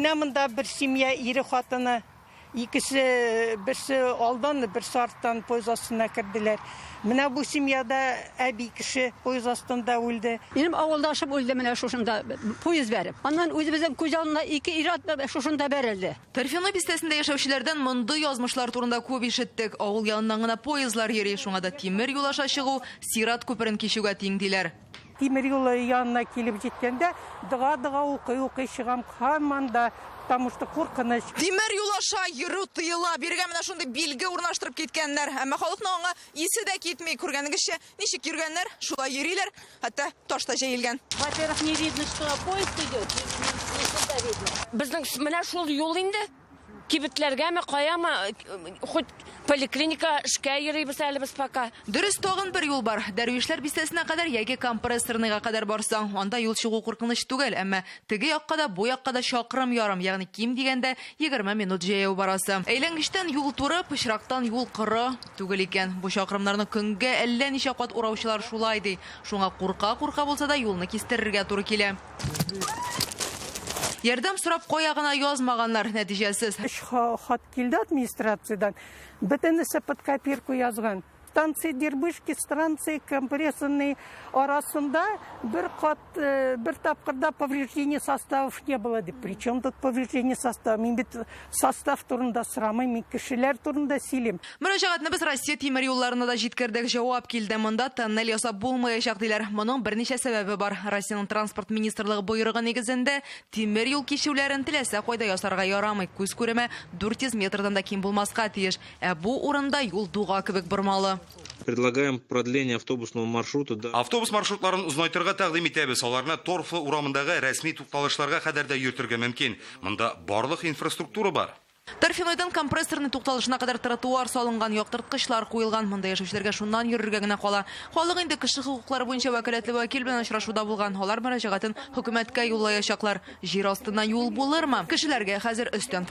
Менә монда бер семья ире хатыны, икесе берсе алдан, берсе арттан поезд астына керделәр. Менә бу семьяда әби кеше поезд астында үлде. Benim avuldaşım öldü менә шушында поезд берип. Аннан үзебезнең күз алдына 2 ир-ат шушында бәрелде. Торфяной бистәсендә яшәүчеләрдән мондый язмышлар турында күп ишеттек. Авыл яныннан гына поездлар йөри, шуңа да тимер юл аша чыгу, сират күперен кичүгә тиң диләр. Тимер юлы янына килеп җиткәндә, дыга укый чыгам һаман да, потому что куркыныч. Тимер юл аша йөрү тыела. Биргә менә шундый билге урнаштырып киткәннәр. Әмма халыкның аңа исе дә китми. Күргәнегезчә, ничек йөргәннәр, шулай йөриләр, хәтта таш та җәелгән. Во-первых, не видно, что поезд идет. Не сюда видно. Безнең менә шул юл инде. Кибетләргәме, каямы, хоть поликлиника эшкә йөрибез әле без пока. Дөрес, тагын бер юл бар. Дәрвишләр бистәсенә кадәр яки компрессорныйга кадәр барсаң, анда юл чыгу куркыныч түгел, әмма теге якка да, бу якка да чакрым ярым, ягъни ким дигәндә 20 минут җәяү барасы. Әйләнгештән юл туры, пычрактан юл кыры түгел икән. Бу чакрымнарны көнгә әллә ничә кат ураучылар шулай ди. Шуңа курка булса да юлны кистерергә туры килә. Ярдәм сорап кая гына язмаганнар, нәтиҗәсез. Хат килде администрациядән. Бөтенесе под копирку язган. Станция Дербышки, станция компрессорной арасында бер тапкырда повреждение составов не было. Причем тут повреждение составов? Мин бит состав турында сорамыйм, мин кешеләр турында сөйлим. Мөрәҗәгатьне без Россия тимер юлларына да җиткердек, җавап килде. Монда тоннель ясап булмаячак диләр. Моның берничә сәбәбе бар. Россиянең транспорт министрлыгы буйрыгы нигезендә тимер юл кичүләрен теләсә кайда ясарга ярамый. Күз күреме 400 метрдан да ким булмаска тиеш. Ә бу урында юл дуга кебек бормалы. Предлагаем продление автобусного маршрута. Автобус маршрутларын узынайтырга тәкъдим итәбез. Аларны торфлы урамындагы рәсми тукталышларга кадәр дә йөртергә мөмкин. Монда барлык инфраструктура бар. Торфяныйдан компрессорның тукталышына кадәр тротуар салынган, яктырткычлар куелган. Монда яшәүчеләргә шуннан йөрергә генә кала. Халык инде кеше хукуклары буенча вәкаләтле вәкил белән очрашуда булган. Алар мөрәҗәгатен хөкүмәткә юллаячаклар. Җир астына юл булырмы? Кешеләргә хәзер өстән